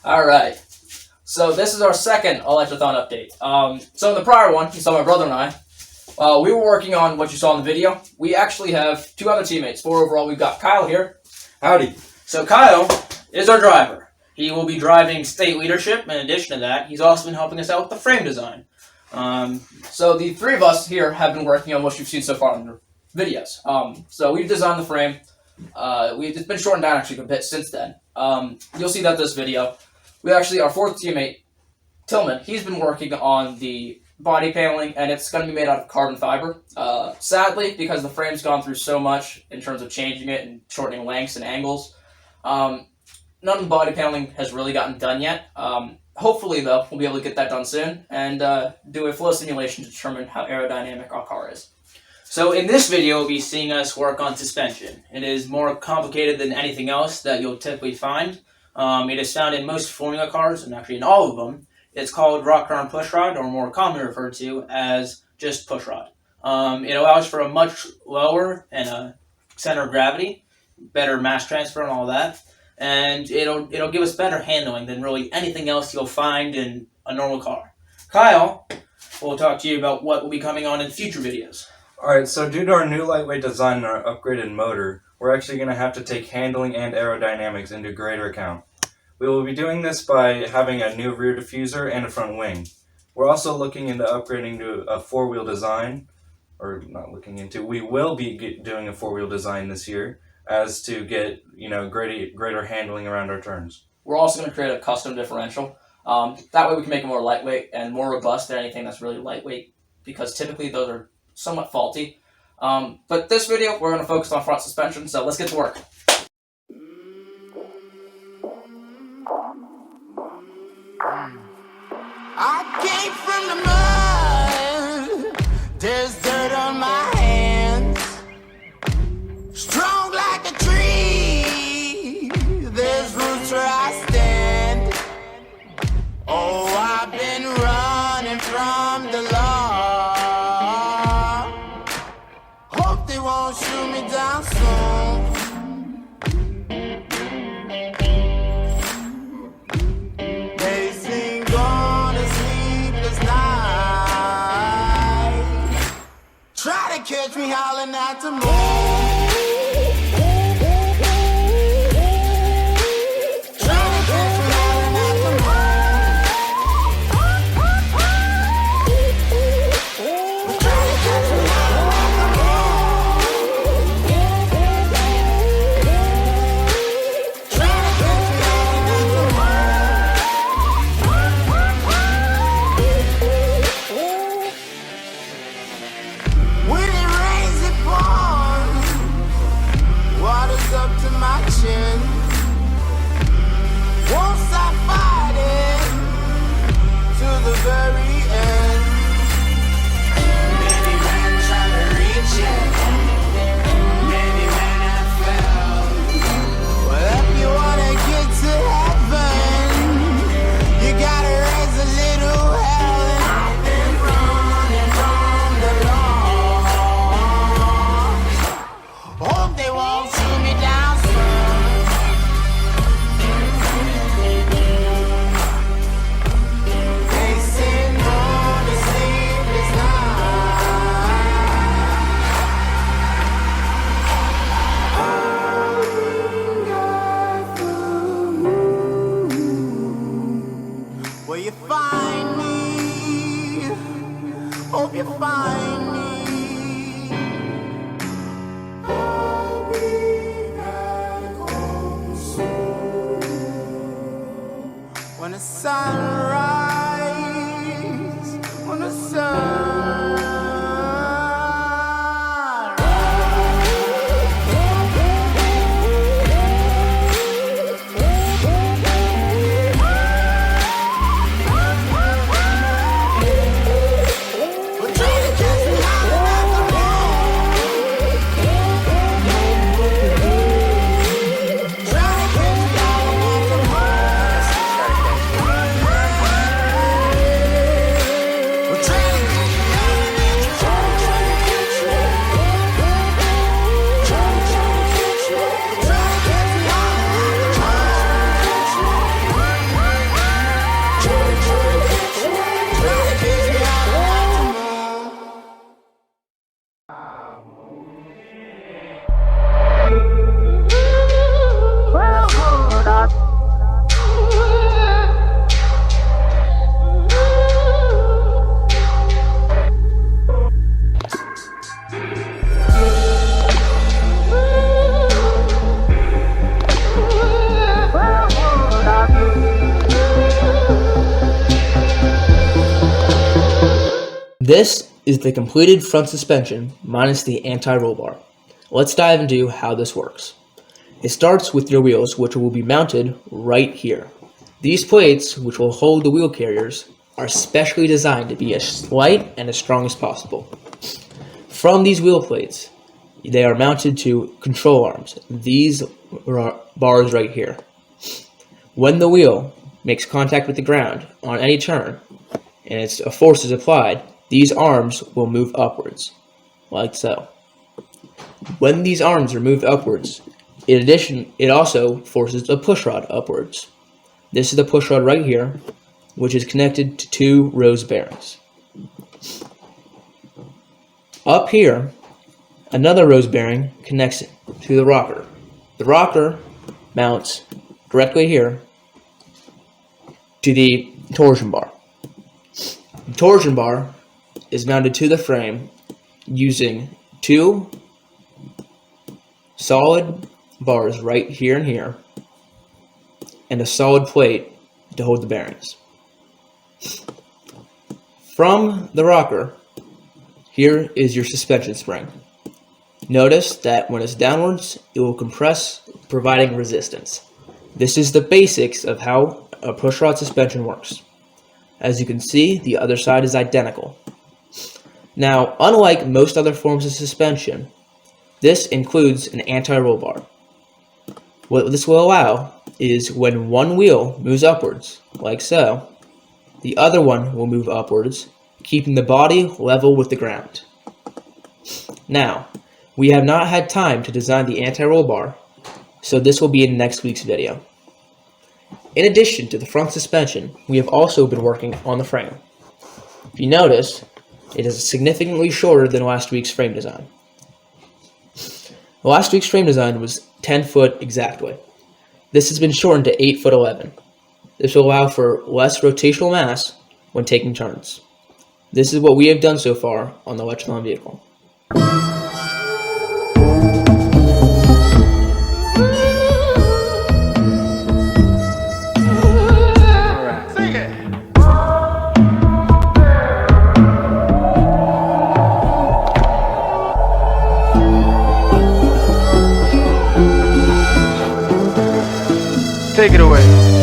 Alright, so this is our second Electrathon update. So in the prior one, you saw my brother and I, we were working on what you saw in the video. We actually have two other teammates. 4 overall. We've got Kyle here. Howdy. So Kyle is our driver. He will be driving state leadership. In addition to that, he's also been helping us out with the frame design. So the 3 of us here have been working on what you've seen so far in the videos. So we've designed the frame. It's been shortened down actually a bit since then. You'll see that this video. We actually, our 4th teammate, Tillman, he's been working on the body paneling, and it's going to be made out of carbon fiber. Sadly, because the frame's gone through so much in terms of changing it and shortening lengths and angles, none of the body paneling has really gotten done yet. Hopefully, though, we'll be able to get that done soon and do a flow simulation to determine how aerodynamic our car is. So in this video, you'll be seeing us work on suspension. It is more complicated than anything else that you'll typically find. It is found in most Formula cars, and actually in all of them. It's called rock arm pushrod, or more commonly referred to as just pushrod. It allows for a much lower and a center of gravity, better mass transfer and all that, and it'll give us better handling than really anything else you'll find in a normal car. Kyle will talk to you about what will be coming on in future videos. Alright, so due to our new lightweight design and our upgraded motor, we're actually going to have to take handling and aerodynamics into greater account. We will be doing this by having a new rear diffuser and a front wing. We're also looking into upgrading to a 4-wheel design, or not looking into, we will be doing a 4-wheel design this year, as to get, greater handling around our turns. We're also going to create a custom differential. That way we can make it more lightweight and more robust than anything that's really lightweight, because typically those are somewhat faulty. But this video, we're going to focus on front suspension, so let's get to work. I came from the mud, there's dirt on my hands. Strong like a tree, there's roots where I stand. Oh, I've been running from the law. Hope they won't shoot me down soon. They sing on a sleepless night. Try to catch me howling at the moon. Up to my chin. Won't stop fighting to the very end. Many men try to reach it, many men have failed. Well, if you wanna get to heaven, you gotta raise a little hell. And I've been running from the law. Hope they won't shoot me down. Will you find me? Hope you find me. I'll be back home soon. When the sunrise, when the sun. This is the completed front suspension minus the anti-roll bar. Let's dive into how this works. It starts with your wheels, which will be mounted right here. These plates, which will hold the wheel carriers, are specially designed to be as light and as strong as possible. From these wheel plates, they are mounted to control arms. These are bars right here. When the wheel makes contact with the ground on any turn, and a force is applied, these arms will move upwards, like so. When these arms are moved upwards, in addition, it also forces the pushrod upwards. This is the pushrod right here, which is connected to 2 rows bearings. Up here, another rose bearing connects to the rocker. The rocker mounts directly here to the torsion bar. The torsion bar is mounted to the frame using 2 solid bars right here and here, and a solid plate to hold the bearings. From the rocker, here is your suspension spring. Notice that when it's downwards, it will compress, providing resistance. This is the basics of how a pushrod suspension works. As you can see, the other side is identical. Now, unlike most other forms of suspension, this includes an anti-roll bar. What this will allow is when one wheel moves upwards, like so, the other one will move upwards, keeping the body level with the ground. Now, we have not had time to design the anti-roll bar, so this will be in next week's video. In addition to the front suspension, we have also been working on the frame. If you notice, it is significantly shorter than last week's frame design. Last week's frame design was 10 foot exactly. This has been shortened to 8 foot 11. This will allow for less rotational mass when taking turns. This is what we have done so far on the Electrathon vehicle. Take it away.